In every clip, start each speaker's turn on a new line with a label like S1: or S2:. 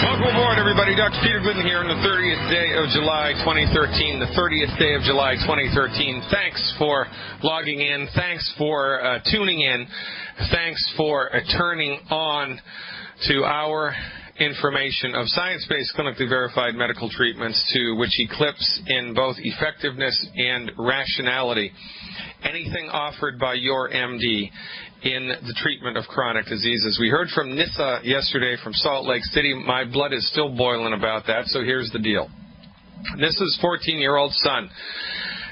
S1: Welcome aboard, everybody. Dr. Peter Glidden here on the 30th day of July 2013. The 30th day of July 2013. Thanks for logging in. Thanks for tuning in. Thanks for turning on to our information of science-based, clinically verified medical treatments to which eclipse in both effectiveness and rationality anything offered by your MD in the treatment of chronic diseases. We heard from Nissa yesterday from Salt Lake City. My blood is still boiling about that, so here's the deal. Nissa's 14-year-old son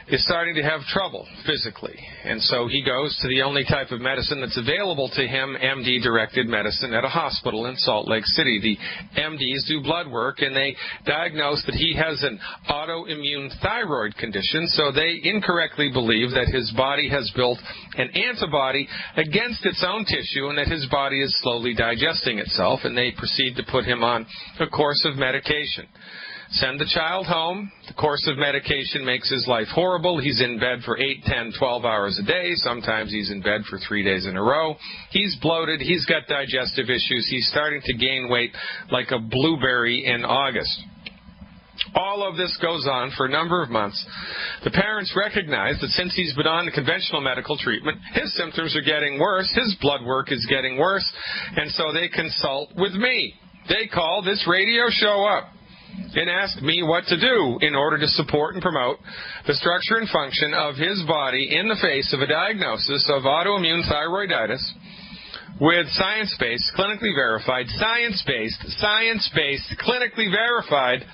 S1: is starting to have trouble physically, and so he goes to the only type of medicine that's available to him, MD-directed medicine, at a hospital in Salt Lake City. The MDs do blood work, and they diagnose that he has an autoimmune thyroid condition, so they incorrectly believe that his body has built an antibody against its own tissue and that his body is slowly digesting itself, and they proceed to put him on a course of medication. Send the child home. The course of medication makes his life horrible. He's in bed for 8, 10, 12 hours a day. Sometimes he's in bed for 3 days in a row. He's bloated. He's got digestive issues. He's starting to gain weight like a blueberry in August. All of this goes on for a number of months. The parents recognize that since he's been on the conventional medical treatment, his symptoms are getting worse, his blood work is getting worse, and so they consult with me. They call this radio show up and ask me what to do in order to support and promote the structure and function of his body in the face of a diagnosis of autoimmune thyroiditis with science-based, clinically verified, science-based, clinically verified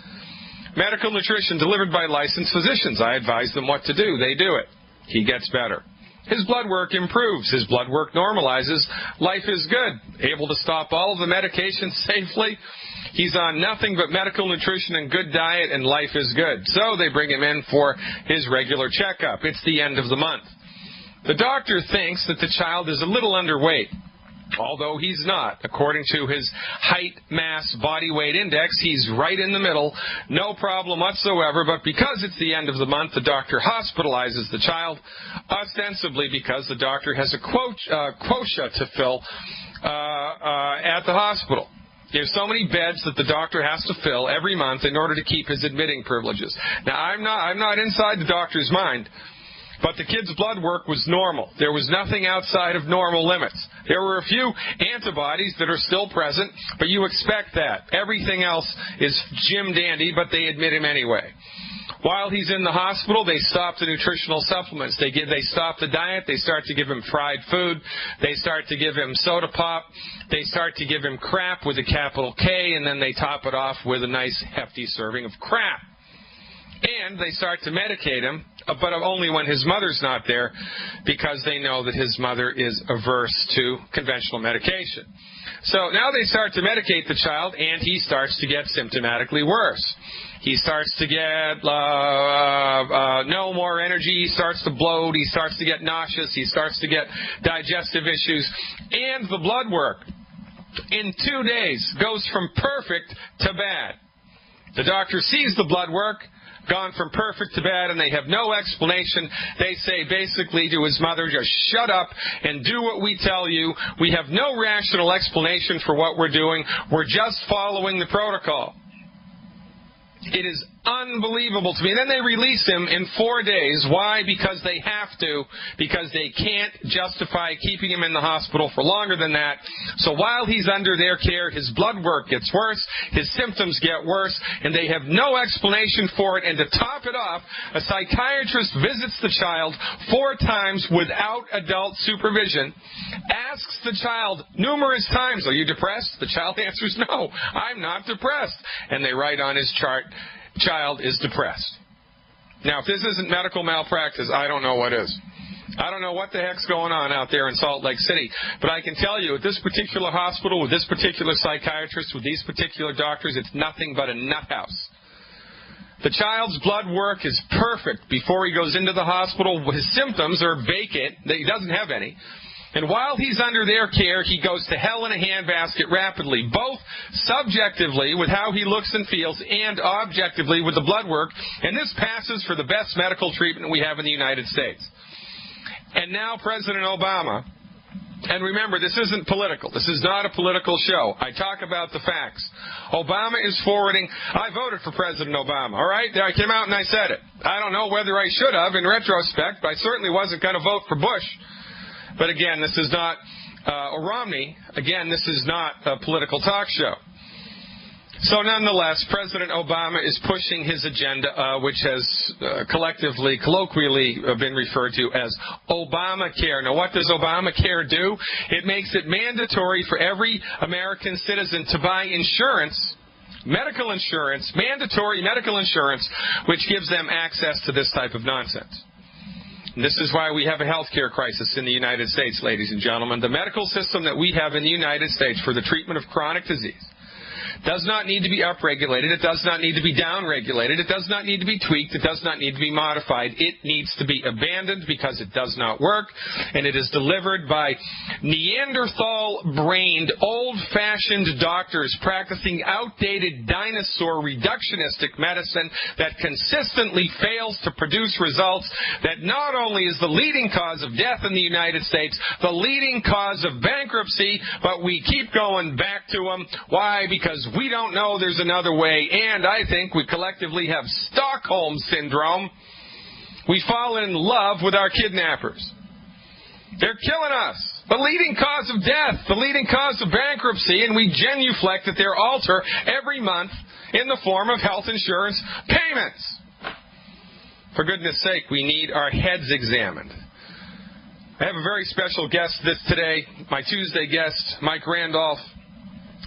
S1: medical nutrition delivered by licensed physicians. I advise them what to do. They do it. He gets better. His blood work improves. His blood work normalizes. Life is good. Able to stop all of the medications safely. He's on nothing but medical nutrition and good diet, and life is good. So they bring him in for his regular checkup. It's the end of the month. The doctor thinks that the child is a little underweight, although he's not. According to his height, mass, body weight index, he's right in the middle, no problem whatsoever. But because it's the end of the month, the doctor hospitalizes the child, ostensibly because the doctor has a quota to fill at the hospital. There's so many beds that the doctor has to fill every month in order to keep his admitting privileges. Now, I'm not inside the doctor's mind, but the kid's blood work was normal. There was nothing outside of normal limits. There were a few antibodies that are still present, but you expect that. Everything else is Jim Dandy, but they admit him anyway. While he's in the hospital, they stop the nutritional supplements. They stop the diet. They start to give him fried food. They start to give him soda pop. They start to give him crap with a capital K, and then they top it off with a nice hefty serving of crap. And they start to medicate him, but only when his mother's not there, because they know that his mother is averse to conventional medication. So now they start to medicate the child, and he starts to get symptomatically worse. He starts to get no more energy. He starts to bloat. He starts to get nauseous. He starts to get digestive issues. And the blood work in 2 days goes from perfect to bad. The doctor sees the blood work gone from perfect to bad, and they have no explanation. They say basically to his mother, just shut up and do what we tell you. We have no rational explanation for what we're doing. We're just following the protocol. It is unbelievable to me. And then they release him in 4 days. Why? Because they have to. Because they can't justify keeping him in the hospital for longer than that. So while he's under their care, his blood work gets worse, his symptoms get worse, and they have no explanation for it. And to top it off, a psychiatrist visits the child 4 times without adult supervision, asks the child numerous times, "Are you depressed?" The child answers, "No, I'm not depressed." And they write on his chart, "Child is depressed." Now, if this isn't medical malpractice, I don't know what is. I don't know what the heck's going on out there in Salt Lake City, but I can tell you at this particular hospital, with this particular psychiatrist, with these particular doctors, it's nothing but a nut house. The child's blood work is perfect before he goes into the hospital. His symptoms are vacant. He doesn't have any. And while he's under their care, he goes to hell in a handbasket rapidly, both subjectively with how he looks and feels and objectively with the blood work. And this passes for the best medical treatment we have in the United States. And now President Obama And remember, this isn't political. This is not a political show. I talk about the facts. Obama is forwarding. I voted for President Obama, all right? I came out and I said it. I don't know whether I should have in retrospect, but I certainly wasn't going to vote for Bush. But again, this is not, or Romney, again, this is not a political talk show. So nonetheless, President Obama is pushing his agenda, which has collectively, colloquially been referred to as Obamacare. Now, what does Obamacare do? It makes it mandatory for every American citizen to buy insurance, medical insurance, mandatory medical insurance, which gives them access to this type of nonsense. And this is why we have a health care crisis in the United States, ladies and gentlemen. The medical system that we have in the United States for the treatment of chronic disease does not need to be upregulated. It does not need to be downregulated. It does not need to be tweaked. It does not need to be modified. It needs to be abandoned because it does not work, and it is delivered by Neanderthal-brained, old-fashioned doctors practicing outdated dinosaur reductionistic medicine that consistently fails to produce results that not only is the leading cause of death in the United States, the leading cause of bankruptcy, but we keep going back to them. Why? Because we don't know there's another way, and I think we collectively have Stockholm Syndrome. We fall in love with our kidnappers. They're killing us. The leading cause of death, the leading cause of bankruptcy, and we genuflect at their altar every month in the form of health insurance payments. For goodness sake, we need our heads examined. I have a very special guest today, my Tuesday guest, Mike Randolph,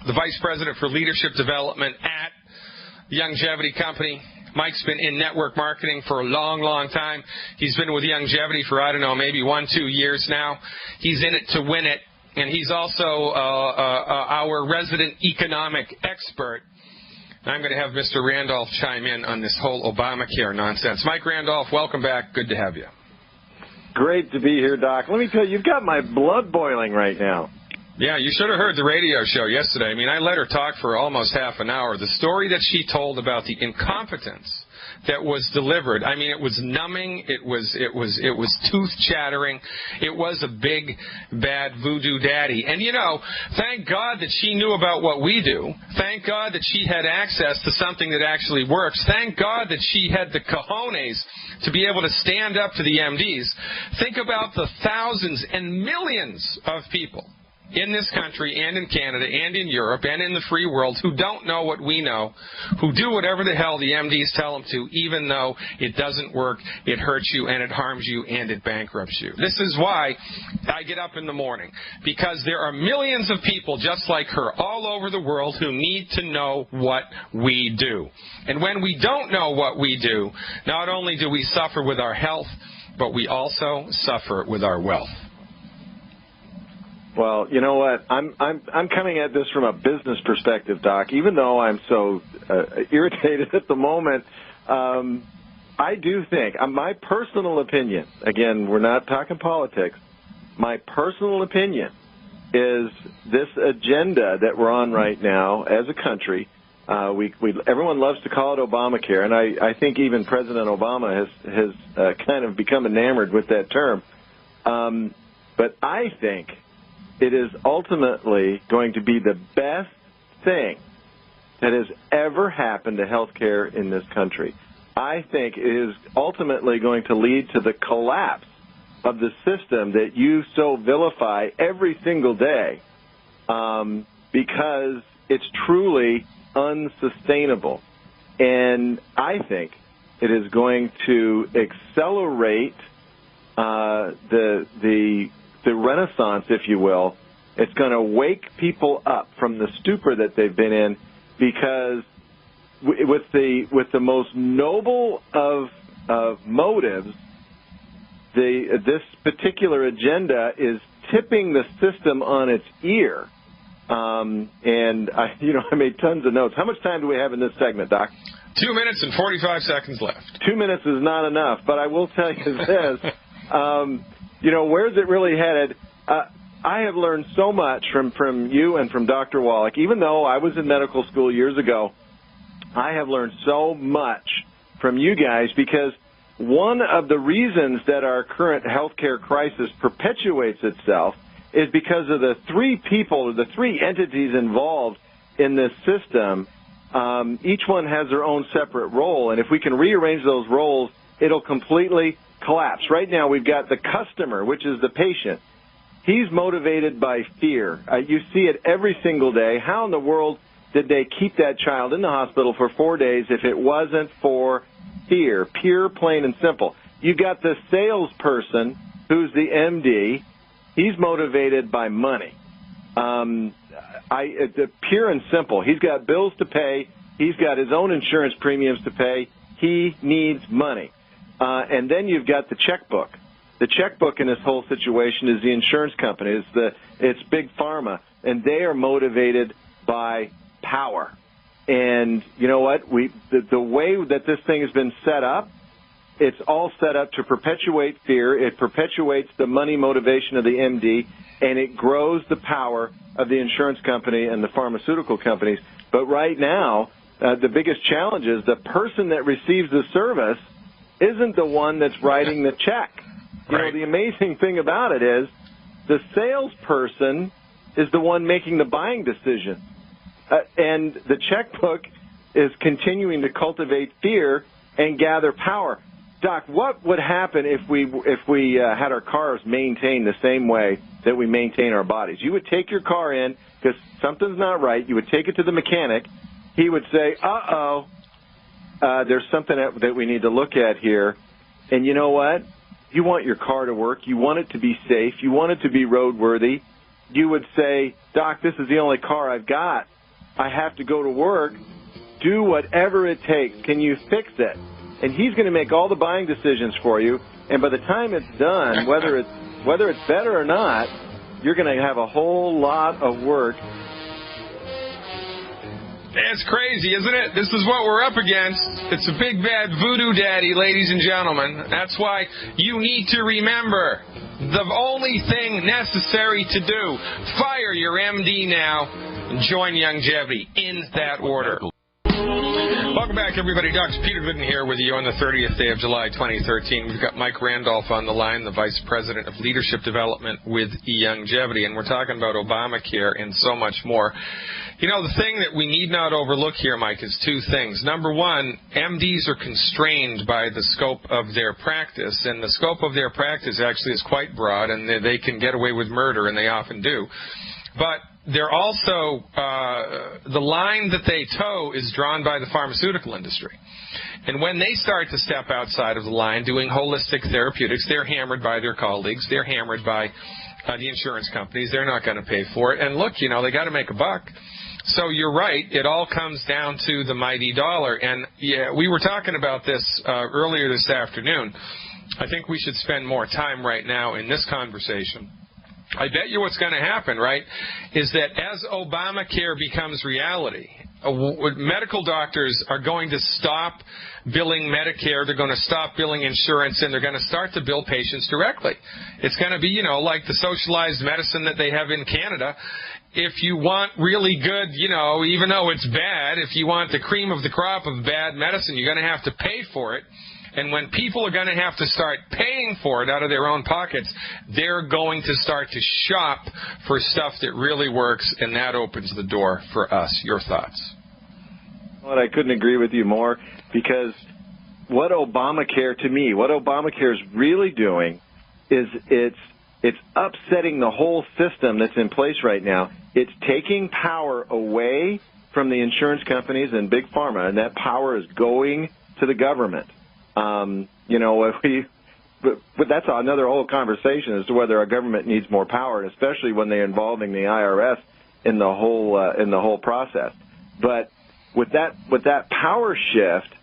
S1: the Vice President for Leadership Development at the Longevity Company. Mike's been in network marketing for a long, long time. He's been with Longevity for, I don't know, maybe 1-2 years now. He's in it to win it, and he's also our resident economic expert. I'm going to have Mr. Randolph chime in on this whole Obamacare nonsense. Mike Randolph, welcome back. Good to have you.
S2: Great to be here, Doc. Let me tell you, you've got my blood boiling right now.
S1: Yeah, you should have heard the radio show yesterday. I mean, I let her talk for almost half an hour. The story that she told about the incompetence that was delivered, I mean, it was numbing, it was tooth-chattering, it was a big, bad voodoo daddy. And, you know, thank God that she knew about what we do. Thank God that she had access to something that actually works. Thank God that she had the cojones to be able to stand up to the MDs. Think about the thousands and millions of people in this country and in Canada and in Europe and in the free world who don't know what we know, who do whatever the hell the MDs tell them to, even though it doesn't work, it hurts you, and it harms you, and it bankrupts you. This is why I get up in the morning, because there are millions of people just like her all over the world who need to know what we do. And when we don't know what we do, not only do we suffer with our health, but we also suffer with our wealth.
S2: Well, you know what? I'm coming at this from a business perspective, Doc. Even though I'm so irritated at the moment, I do think, my personal opinion, again, we're not talking politics, my personal opinion is this agenda that we're on right now as a country, everyone loves to call it Obamacare, and I think even President Obama has kind of become enamored with that term. But I think it is ultimately going to be the best thing that has ever happened to healthcare in this country. I think it is ultimately going to lead to the collapse of the system that you so vilify every single day, because it's truly unsustainable. And I think it is going to accelerate the renaissance, if you will. It's going to wake people up from the stupor that they've been in, because with the most noble of motives, this particular agenda is tipping the system on its ear. And I made tons of notes. How much time do we have in this segment, Doc?
S1: 2 minutes and 45 seconds left. 2
S2: minutes is not enough, but I will tell you this. Where's it really headed? I have learned so much from you and from Dr. Wallach. Even though I was in medical school years ago, I have learned so much from you guys, because one of the reasons that our current healthcare crisis perpetuates itself is because of the three people or the three entities involved in this system. Each one has their own separate role, and if we can rearrange those roles, it'll completely collapse. Right now, we've got the customer, which is the patient. He's motivated by fear. You see it every single day. How in the world did they keep that child in the hospital for 4 days if it wasn't for fear? Pure, plain, and simple. You got the salesperson, who's the MD. He's motivated by money. Pure and simple. He's got bills to pay. He's got his own insurance premiums to pay. He needs money. And then you've got the checkbook. The checkbook in this whole situation is the insurance company. It's Big Pharma, and they are motivated by power. And you know what? The way that this thing has been set up, it's all set up to perpetuate fear. It perpetuates the money motivation of the MD, and it grows the power of the insurance company and the pharmaceutical companies. But right now, the biggest challenge is the person that receives the service isn't the one that's writing the check. You know, the amazing thing about it is the salesperson is the one making the buying decision. And the checkbook is continuing to cultivate fear and gather power. Doc, what would happen if we had our cars maintained the same way that we maintain our bodies? You would take your car in because something's not right. You would take it to the mechanic. He would say, there's something that we need to look at here. And you know what? You want your car to work. You want it to be safe. You want it to be roadworthy. You would say, Doc, this is the only car I've got. I have to go to work. Do whatever it takes. Can you fix it? And he's going to make all the buying decisions for you. And by the time it's done, whether it's better or not, you're going to have a whole lot of work.
S1: It's crazy, isn't it? This is what we're up against. It's a big bad voodoo daddy, ladies and gentlemen. That's why you need to remember the only thing necessary to do, fire your MD now and join Youngevity in that order. Welcome back, everybody. Dr. Peter Glidden here with you on the 30th day of July 2013. We've got Mike Randolph on the line, the Vice President of Leadership Development with Youngevity, and we're talking about Obamacare and so much more. You know, the thing that we need not overlook here, Mike, is two things. Number one, MDs are constrained by the scope of their practice, and the scope of their practice actually is quite broad, and they can get away with murder, and they often do. But they're also, the line that they toe is drawn by the pharmaceutical industry. And when they start to step outside of the line doing holistic therapeutics, they're hammered by their colleagues. They're hammered by the insurance companies. They're not going to pay for it. And look, you know, they got to make a buck. So you're right. It all comes down to the mighty dollar. And, yeah, we were talking about this earlier this afternoon. I think we should spend more time right now in this conversation. I bet you what's going to happen, right, is that as Obamacare becomes reality, medical doctors are going to stop billing Medicare, they're going to stop billing insurance, and they're going to start to bill patients directly. It's going to be, you know, like the socialized medicine that they have in Canada. If you want really good, you know, even though it's bad, if you want the cream of the crop of bad medicine, you're going to have to pay for it. And when people are going to have to start paying for it out of their own pockets, they're going to start to shop for stuff that really works, and that opens the door for us. Your thoughts?
S2: Well, I couldn't agree with you more, because what Obamacare, to me, what Obamacare is really doing is it's upsetting the whole system that's in place right now. It's taking power away from the insurance companies and Big Pharma, and that power is going to the government. You know, but that's another whole conversation as to whether our government needs more power, and especially when they're involving the IRS in the whole process. But with that power shift,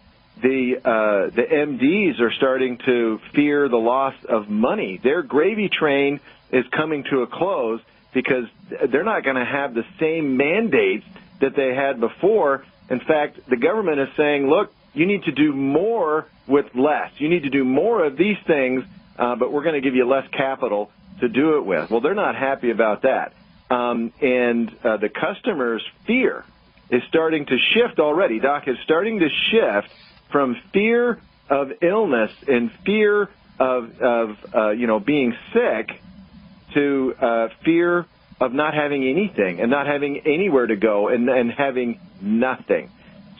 S2: the MDs are starting to fear the loss of money. Their gravy train is coming to a close because they're not going to have the same mandates that they had before. In fact, the government is saying, look, you need to do more with less. You need to do more of these things, but we're going to give you less capital to do it with. Well, they're not happy about that. And the customer's fear is starting to shift already. Doc, is starting to shift from fear of illness and fear of being sick to fear of not having anything and not having anywhere to go and having nothing.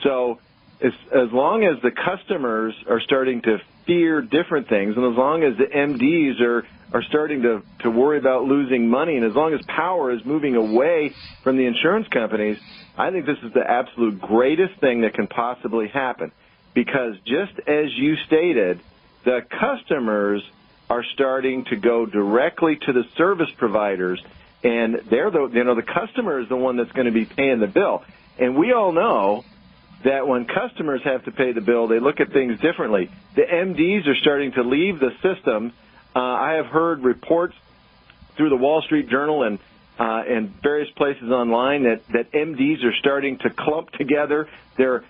S2: So as long as the customers are starting to fear different things, and as long as the MDs are starting to worry about losing money, and as long as power is moving away from the insurance companies, I think this is the absolute greatest thing that can possibly happen. Because just as you stated, the customers are starting to go directly to the service providers, and the customer is the one that's going to be paying the bill. And we all know that when customers have to pay the bill, they look at things differently. The MDs are starting to leave the system. I have heard reports through the Wall Street Journal and various places online that MDs are starting to clump together. They're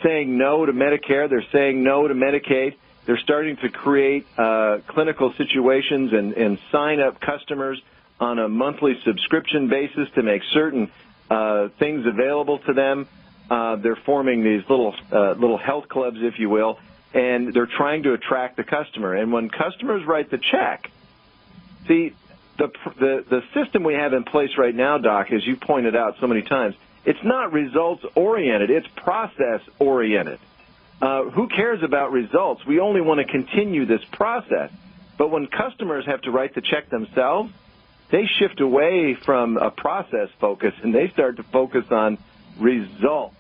S2: saying no to Medicare. They're saying no to Medicaid. They're starting to create clinical situations and sign up customers on a monthly subscription basis to make certain things available to them. They're forming these little health clubs, if you will, and they're trying to attract the customer. And when customers write the check, see, the system we have in place right now, Doc, as you pointed out so many times, it's not results-oriented. It's process-oriented. Who cares about results? We only want to continue this process. But when customers have to write the check themselves, they shift away from a process focus, and they start to focus on results.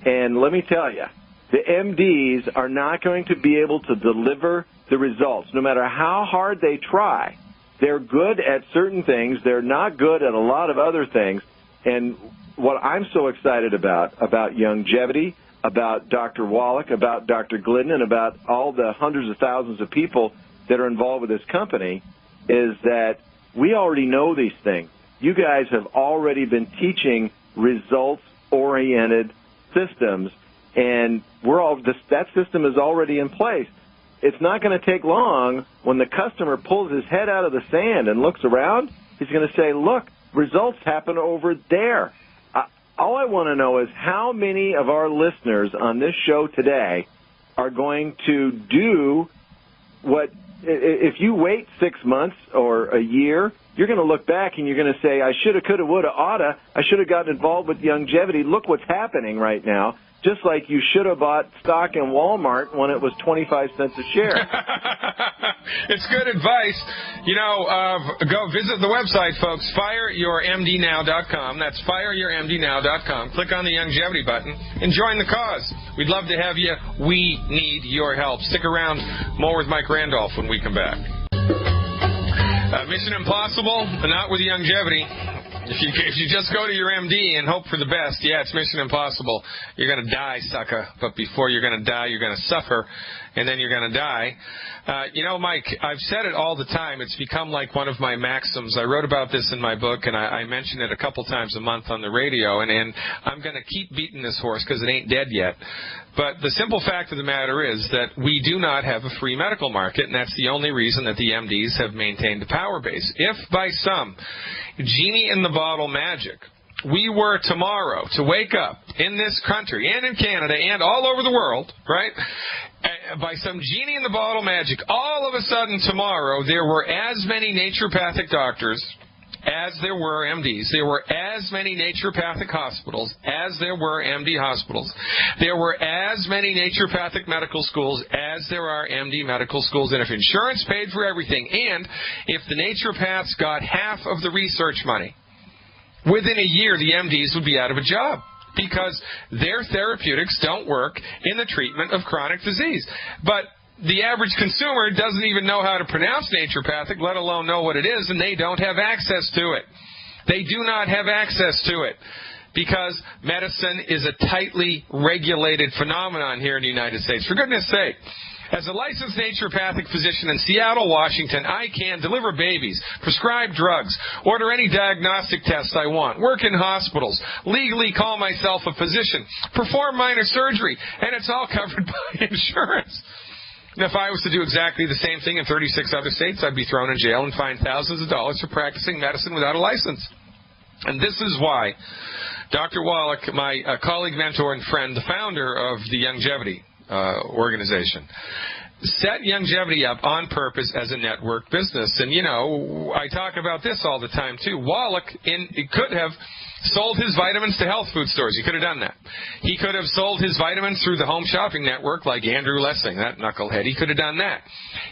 S2: And let me tell you, the MDs are not going to be able to deliver the results, no matter how hard they try. They're good at certain things. They're not good at a lot of other things. And what I'm so excited about longevity, about Dr. Wallach, about Dr. Glidden, and about all the hundreds of thousands of people that are involved with this company is that we already know these things. You guys have already been teaching results-oriented systems, and that system is already in place. It's not going to take long when the customer pulls his head out of the sand and looks around. He's going to say, look, results happen over there. All I want to know is how many of our listeners on this show today are going to do what, if you wait 6 months or a year, you're going to look back and you're going to say, I shoulda, coulda, woulda, oughta. I should have gotten involved with longevity. Look what's happening right now. Just like you should have bought stock in Walmart when it was 25 cents a share.
S1: It's good advice. Go visit the website, folks, fireyourmdnow.com. That's fireyourmdnow.com. Click on the longevity button and join the cause. We'd love to have you. We need your help. Stick around. More with Mike Randolph when we come back. Mission Impossible, but not with longevity. If you just go to your MD and hope for the best, yeah, it's mission impossible. You're going to die, sucker. But before you're going to die, you're going to suffer, and then you're going to die. Mike, I've said it all the time. It's become like one of my maxims. I wrote about this in my book, and I mention it a couple times a month on the radio, and I'm going to keep beating this horse because it ain't dead yet. But the simple fact of the matter is that we do not have a free medical market, and that's the only reason that the MDs have maintained a power base. If by some genie in the bottle magic we were tomorrow to wake up in this country and in Canada and all over the world, right, by some genie in the bottle magic, all of a sudden tomorrow there were as many naturopathic doctors as there were MDs. There were as many naturopathic hospitals as there were MD hospitals. There were as many naturopathic medical schools as there are MD medical schools. And if insurance paid for everything, and if the naturopaths got half of the research money, within a year the MDs would be out of a job because their therapeutics don't work in the treatment of chronic disease. But the average consumer doesn't even know how to pronounce naturopathic, let alone know what it is, and they don't have access to it. They do not have access to it because medicine is a tightly regulated phenomenon here in the United States. For goodness sake, as a licensed naturopathic physician in Seattle, Washington, I can deliver babies, prescribe drugs, order any diagnostic tests I want, work in hospitals, legally call myself a physician, perform minor surgery, and it's all covered by insurance. Now, if I was to do exactly the same thing in 36 other states, I'd be thrown in jail and fined thousands of dollars for practicing medicine without a license. And this is why Dr. Wallach, my colleague, mentor, and friend, the founder of the Longevity organization, set longevity up on purpose as a network business. And, I talk about this all the time, too. Wallach could have sold his vitamins to health food stores. He could have done that. He could have sold his vitamins through the home shopping network like Andrew Lessing, that knucklehead. He could have done that.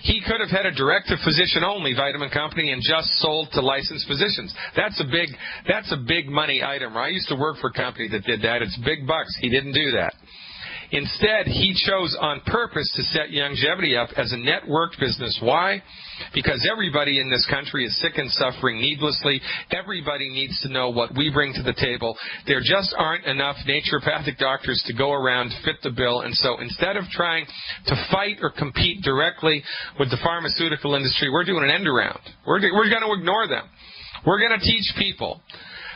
S1: He could have had a direct-to-physician-only vitamin company and just sold to licensed physicians. That's a big money item. I used to work for a company that did that. It's big bucks. He didn't do that. Instead, he chose on purpose to set longevity up as a networked business. Why? Because everybody in this country is sick and suffering needlessly. Everybody needs to know what we bring to the table. There just aren't enough naturopathic doctors to go around to fit the bill. And so instead of trying to fight or compete directly with the pharmaceutical industry, we're doing an end around. We're going to ignore them. We're going to teach people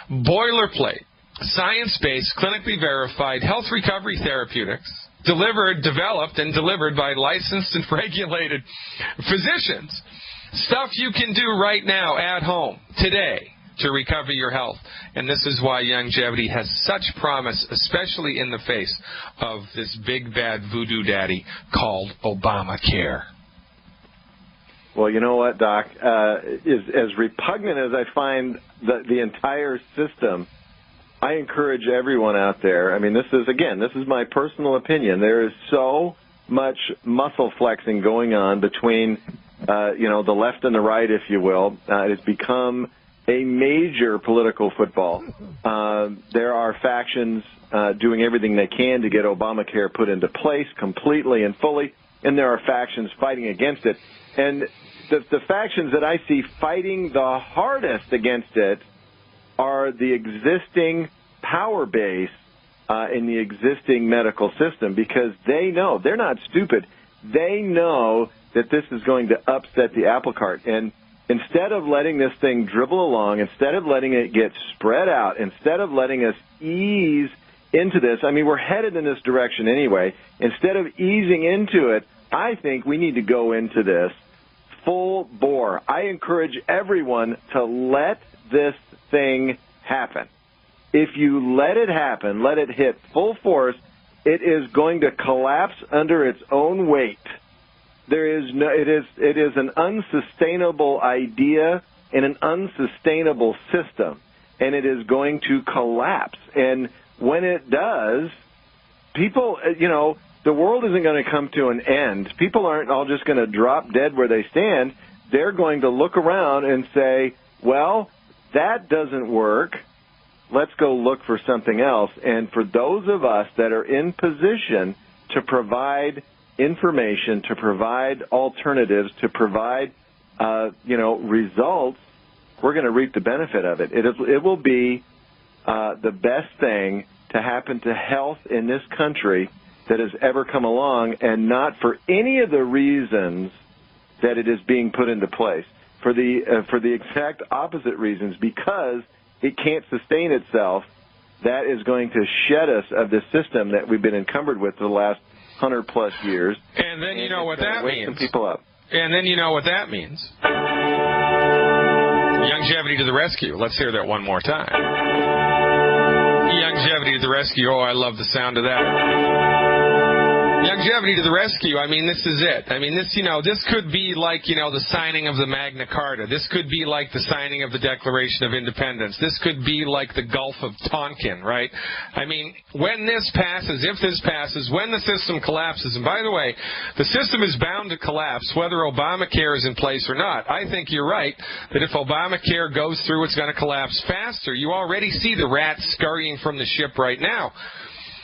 S1: boilerplate, science-based, clinically verified health recovery therapeutics developed and delivered by licensed and regulated physicians. Stuff you can do right now at home, today, to recover your health. And this is why longevity has such promise, especially in the face of this big bad voodoo daddy called Obamacare.
S2: Well, you know what, Doc? As repugnant as I find the entire system, I encourage everyone out there. I mean, this is my personal opinion. There is so much muscle flexing going on between, the left and the right, if you will. It's become a major political football. There are factions doing everything they can to get Obamacare put into place completely and fully, and there are factions fighting against it. And the factions that I see fighting the hardest against it are the existing power base in the existing medical system, because they know, they're not stupid, they know that this is going to upset the apple cart. And instead of letting this thing dribble along, instead of letting it get spread out, instead of letting us ease into this, I mean, we're headed in this direction anyway. Instead of easing into it, I think we need to go into this full bore. I encourage everyone to let this thing happen. If you let it happen, let it hit full force, it is going to collapse under its own weight. It is an unsustainable idea and an unsustainable system, and it is going to collapse. And when it does, people, the world isn't going to come to an end. People aren't all just going to drop dead where they stand. They're going to look around and say, well, that doesn't work. Let's go look for something else. And for those of us that are in position to provide information, to provide alternatives, to provide, results, we're going to reap the benefit of it. It will be the best thing to happen to health in this country that has ever come along, and not for any of the reasons that it is being put into place. For the exact opposite reasons, because it can't sustain itself. That is going to shed us of this system that we've been encumbered with for the last 100-plus years.
S1: And then you know what that means.
S2: Wake some people up.
S1: And then you know what that means. Longevity to the rescue. Let's hear that one more time. Longevity to the rescue. Oh, I love the sound of that. Longevity to the rescue. I mean, this is it. I mean, this could be like, the signing of the Magna Carta. This could be like the signing of the Declaration of Independence. This could be like the Gulf of Tonkin, right? I mean, when this passes, if this passes, when the system collapses, and by the way, the system is bound to collapse whether Obamacare is in place or not. I think you're right that if Obamacare goes through, it's going to collapse faster. You already see the rats scurrying from the ship right now.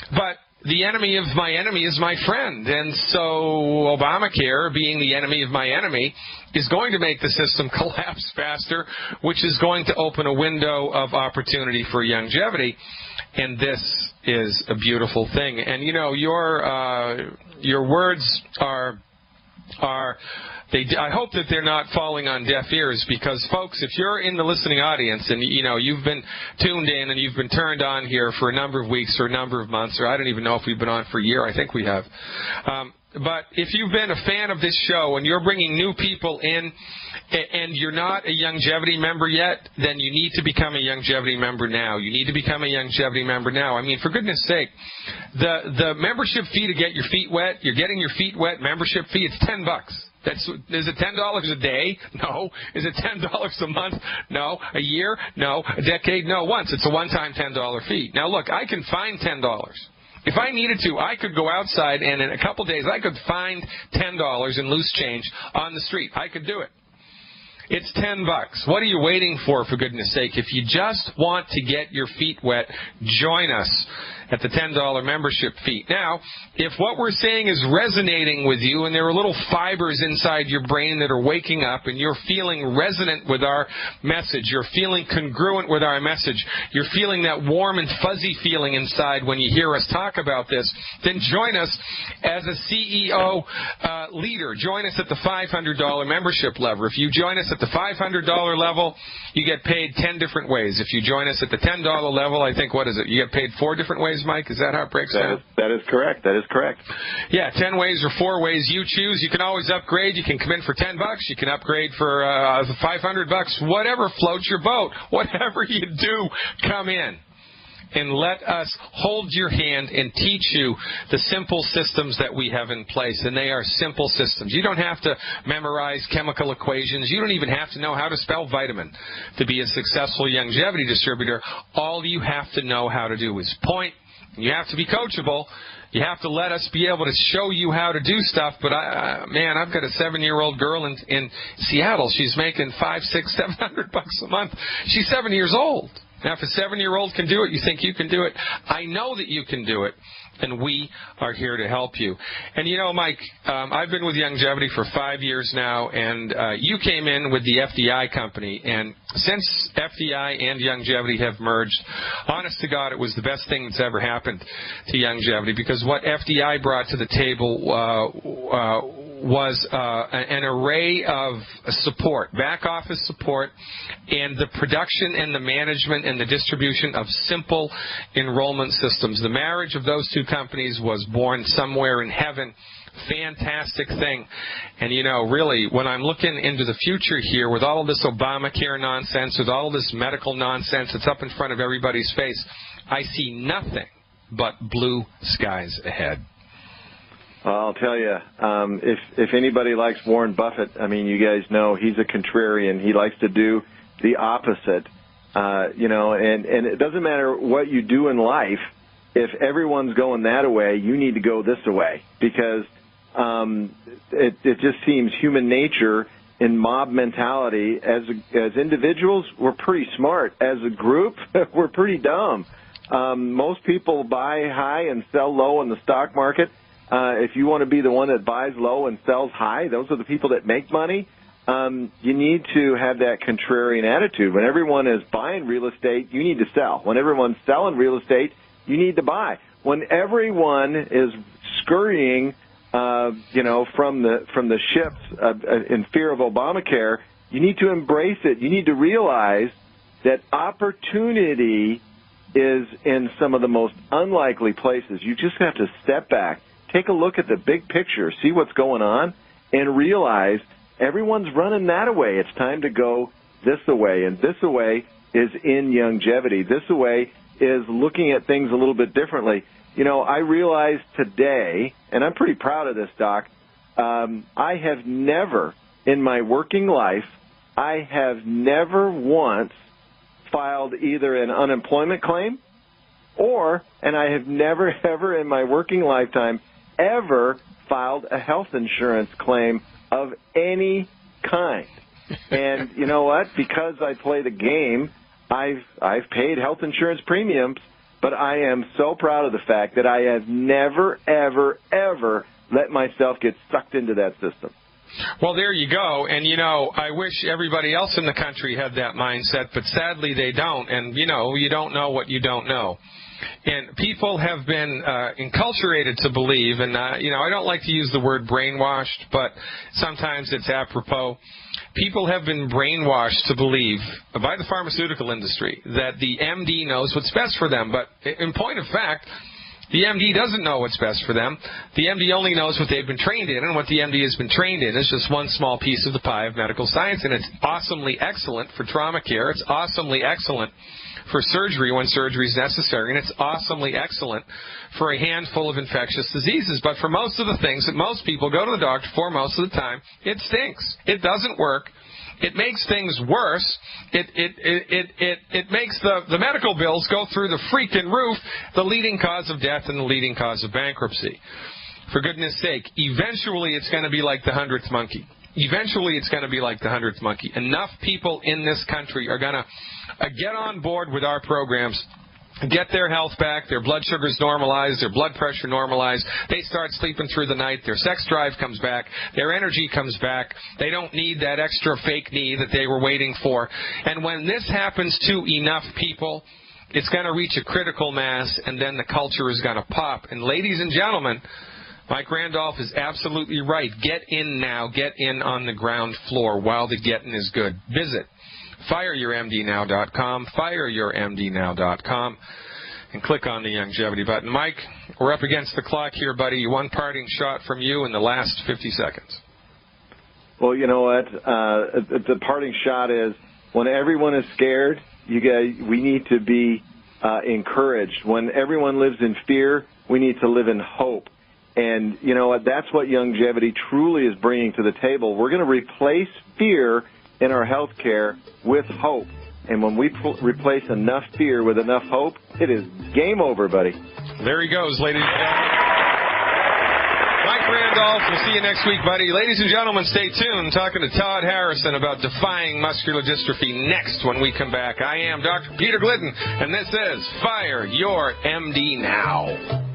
S1: But the enemy of my enemy is my friend, and so Obamacare, being the enemy of my enemy, is going to make the system collapse faster, which is going to open a window of opportunity for longevity, and this is a beautiful thing. And your words are I hope that they're not falling on deaf ears, because, folks, if you're in the listening audience and, you've been tuned in and you've been turned on here for a number of weeks or a number of months, or I don't even know if we've been on for a year. I think we have. But if you've been a fan of this show and you're bringing new people in and you're not a Youngevity member yet, then you need to become a Youngevity member now. You need to become a Youngevity member now. I mean, for goodness sake, the membership fee to get your feet wet, you're getting your feet wet membership fee, it's $10. Is it $10 a day? No. Is it $10 a month? No. A year? No. A decade? No. Once. It's a one-time $10 fee. Now, look, I can find $10. If I needed to, I could go outside and in a couple days I could find $10 in loose change on the street. I could do it. It's $10. What are you waiting for goodness sake? If you just want to get your feet wet, join us at the $10 membership fee. Now, if what we're saying is resonating with you and there are little fibers inside your brain that are waking up and you're feeling resonant with our message, you're feeling congruent with our message, you're feeling that warm and fuzzy feeling inside when you hear us talk about this, then join us as a CEO leader. Join us at the $500 membership level. If you join us at the $500 level, you get paid 10 different ways. If you join us at the $10 level, I think, what is it? You get paid 4 different ways, Mike? Is that how it breaks down?
S2: That is correct. That is correct.
S1: Yeah, 10 ways or 4 ways you choose. You can always upgrade. You can come in for $10. You can upgrade for $500. Whatever floats your boat. Whatever you do, come in. And let us hold your hand and teach you the simple systems that we have in place. And they are simple systems. You don't have to memorize chemical equations. You don't even have to know how to spell vitamin to be a successful Youngevity distributor. All you have to know how to do is point. You have to be coachable. You have to let us be able to show you how to do stuff. But, man, I've got a 7-year-old girl in Seattle. She's making $500, $600, $700 a month. She's 7 years old. Now, if a 7-year-old can do it, you think you can do it? I know that you can do it, and we are here to help you. And, you know, Mike, I've been with Youngevity for 5 years now, and you came in with the FDI company. And since FDI and Youngevity have merged, honest to God, it was the best thing that's ever happened to Youngevity, because what FDI brought to the table was an array of support, back office support, and the production and the management and the distribution of simple enrollment systems. The marriage of those two companies was born somewhere in heaven. Fantastic thing. And, you know, really, when I'm looking into the future here with all of this Obamacare nonsense, with all of this medical nonsense that's up in front of everybody's face, I see nothing but blue skies ahead.
S2: Well, I'll tell you, if anybody likes Warren Buffett, I mean, you guys know he's a contrarian. He likes to do the opposite, you know, and it doesn't matter what you do in life. If everyone's going that way, you need to go this way, because it just seems human nature in mob mentality. As individuals, we're pretty smart. As a group, we're pretty dumb. Most people buy high and sell low in the stock market. If you want to be the one that buys low and sells high, those are the people that make money. You need to have that contrarian attitude. When everyone is buying real estate, you need to sell. When everyone's selling real estate, you need to buy. When everyone is scurrying, you know, from the ships in fear of Obamacare, you need to embrace it. You need to realize that opportunity is in some of the most unlikely places. You just have to step back. Take a look at the big picture, see what's going on, and realize everyone's running that way. It's time to go this way, and this way is in Youngevity. This way is looking at things a little bit differently. You know, I realized today, and I'm pretty proud of this, Doc, I have never, in my working life, I have never once filed either an unemployment claim and I have never, ever in my working lifetime ever filed a health insurance claim of any kind. And you know what? Because I play the game, I've paid health insurance premiums, but I am so proud of the fact that I have never, ever, ever let myself get sucked into that system.
S1: Well, there you go. And, you know, I wish everybody else in the country had that mindset, but sadly they don't. And, you know, you don't know what you don't know. And people have been enculturated to believe, and, you know, I don't like to use the word brainwashed, but sometimes it's apropos. People have been brainwashed to believe by the pharmaceutical industry that the MD knows what's best for them. But in point of fact, The MD doesn't know what's best for them. The MD only knows what they've been trained in, and what the MD has been trained in is just one small piece of the pie of medical science, and it's awesomely excellent for trauma care. It's awesomely excellent for surgery when surgery is necessary, and it's awesomely excellent for a handful of infectious diseases. But for most of the things that most people go to the doctor for most of the time, it stinks. It doesn't work. It makes things worse. It makes the medical bills go through the freaking roof, the leading cause of death and the leading cause of bankruptcy. For goodness sake, eventually it's going to be like the 100th monkey. Eventually it's going to be like the 100th monkey. Enough people in this country are going to get on board with our programs, get their health back, their blood sugars normalized, their blood pressure normalized, they start sleeping through the night, their sex drive comes back, their energy comes back, they don't need that extra fake knee that they were waiting for. And when this happens to enough people, it's going to reach a critical mass, and then the culture is going to pop. And ladies and gentlemen, Mike Randolph is absolutely right. Get in now. Get in on the ground floor while the getting is good. Visit fireyourmdnow.com, fireyourmdnow.com, and click on the longevity button. Mike, we're up against the clock here, buddy. One parting shot from you in the last 50 seconds.
S2: Well, you know what? The parting shot is when everyone is scared, we need to be encouraged. When everyone lives in fear, we need to live in hope. And you know what? That's what longevity truly is bringing to the table. We're going to replace fear in our health care with hope. And when we replace enough fear with enough hope, it is game over, buddy.
S1: There he goes, ladies and gentlemen. Mike Randolph, we'll see you next week, buddy. Ladies and gentlemen, stay tuned. Talking to Todd Harrison about defying muscular dystrophy next when we come back. I am Dr. Peter Glidden, and this is Fire Your MD Now.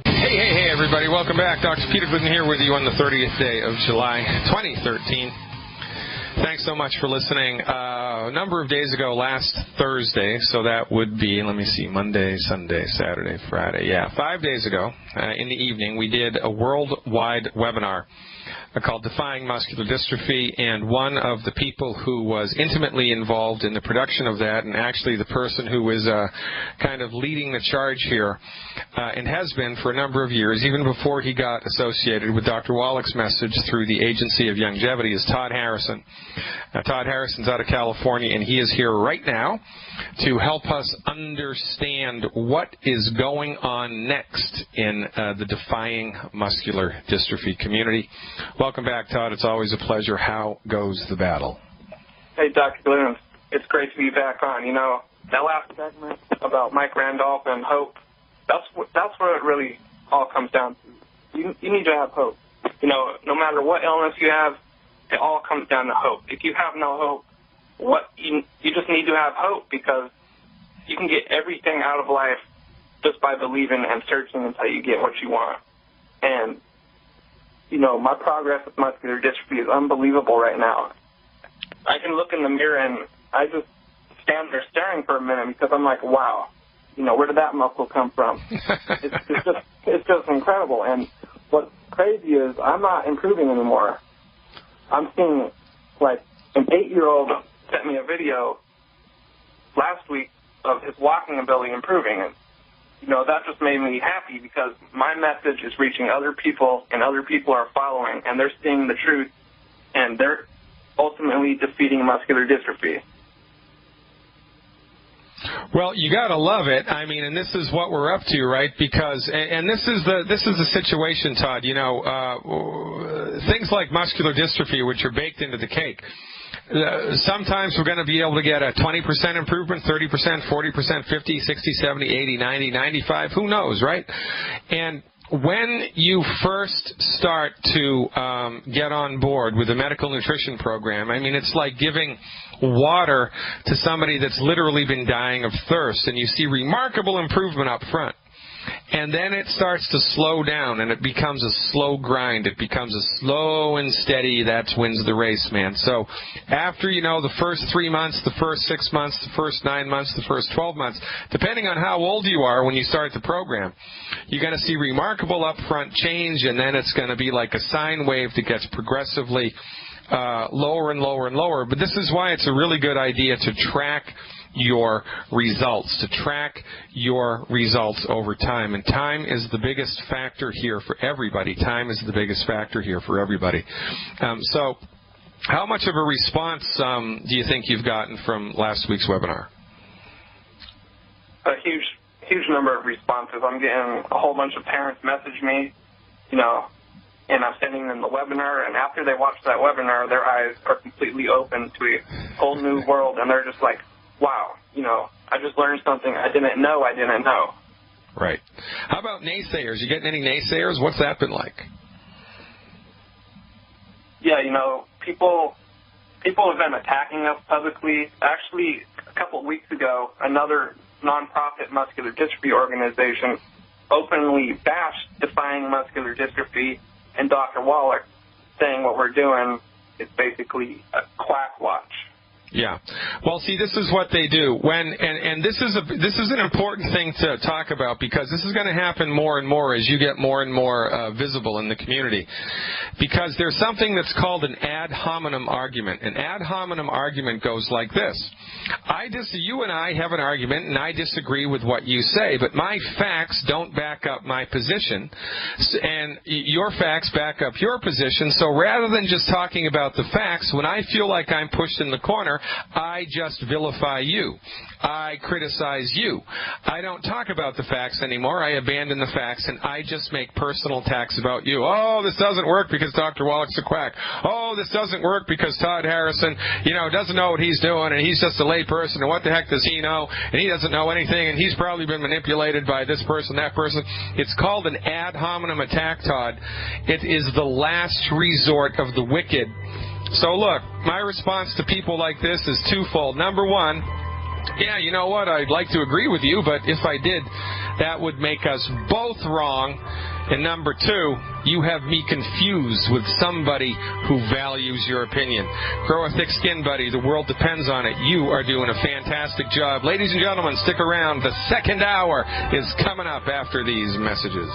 S1: Hey, everybody. Welcome back. Dr. Peter Glidden here with you on the 30th day of July, 2013. Thanks so much for listening. A number of days ago, last Thursday, so that would be, let me see, Monday, Sunday, Saturday, Friday. Yeah, 5 days ago in the evening, we did a worldwide webinar called Defying Muscular Dystrophy, and one of the people who was intimately involved in the production of that, and actually the person who was kind of leading the charge here, and has been for a number of years, even before he got associated with Dr. Wallach's message through the Agency of Longevity, is Todd Harrison. Now, Todd Harrison's out of California, and he is here right now to help us understand what is going on next in the Defying Muscular Dystrophy community. Welcome back, Todd. It's always a pleasure. How goes the battle?
S3: Hey, Dr. Glidden. It's great to be back on. You know, that last segment about Mike Randolph and hope, that's what it really all comes down to. You need to have hope. You know, no matter what illness you have, it all comes down to hope. If you have no hope, you just need to have hope, because you can get everything out of life just by believing and searching until you get what you want. And you know, my progress with muscular dystrophy is unbelievable right now. I can look in the mirror and I just stand there staring for a minute, because I'm like, wow, you know, where did that muscle come from? It's just incredible. And what's crazy is I'm not improving anymore. I'm seeing, like, an 8-year-old sent me a video last week of his walking ability improving, and you know, that just made me happy, because my message is reaching other people, and other people are following, and they're seeing the truth, and they're ultimately defeating muscular dystrophy.
S1: Well, you got to love it. I mean, and this is what we're up to, right? Because, and this is the situation, Todd. You know, things like muscular dystrophy, which are baked into the cake. Sometimes we're going to be able to get a 20% improvement, 30%, 40%, 50, 60, 70, 80, 90, 95, who knows, right? And when you first start to get on board with a medical nutrition program, I mean, it's like giving water to somebody that's literally been dying of thirst, and you see remarkable improvement up front. And then it starts to slow down, and it becomes a slow grind. It becomes a slow and steady. That wins the race, man. So after, you know, the first 3 months, the first 6 months, the first 9 months, the first 12 months, depending on how old you are when you start the program, you're going to see remarkable upfront change, and then it's going to be like a sine wave that gets progressively lower and lower and lower. But this is why it's a really good idea to track your results, to track your results over time. And time is the biggest factor here for everybody. Time is the biggest factor here for everybody. So how much of a response do you think you've gotten from last week's webinar?
S3: A huge number of responses. I'm getting a whole bunch of parents message me, you know, and I'm sending them the webinar, and after they watch that webinar, their eyes are completely open to a whole new world, and they're just like, wow, you know, I just learned something I didn't know.
S1: Right. How about naysayers? You getting any naysayers? What's that been like?
S3: Yeah, you know, people have been attacking us publicly. Actually, a couple of weeks ago, another nonprofit muscular dystrophy organization openly bashed Defying Muscular Dystrophy and Dr. Wallach, saying what we're doing is basically a quack watch.
S1: Yeah. Well, see, this is what they do. And this is an important thing to talk about, because this is going to happen more and more as you get more and more visible in the community. Because there's something that's called an ad hominem argument. An ad hominem argument goes like this. You and I have an argument, and I disagree with what you say, but my facts don't back up my position, and your facts back up your position. So rather than just talking about the facts, when I feel like I'm pushed in the corner, I just vilify you. I criticize you. I don't talk about the facts anymore. I abandon the facts, and I just make personal attacks about you. Oh, this doesn't work because Dr. Wallach's a quack. Oh, this doesn't work because Todd Harrison, you know, doesn't know what he's doing, and he's just a lay person, and what the heck does he know? And he doesn't know anything, and he's probably been manipulated by this person, that person. It's called an ad hominem attack, Todd. It is the last resort of the wicked. So look, my response to people like this is twofold. Number one, yeah, you know what, I'd like to agree with you, but if I did, that would make us both wrong. And number two, you have me confused with somebody who values your opinion. Grow a thick skin, buddy. The world depends on it. You are doing a fantastic job. Ladies and gentlemen, stick around. The second hour is coming up after these messages.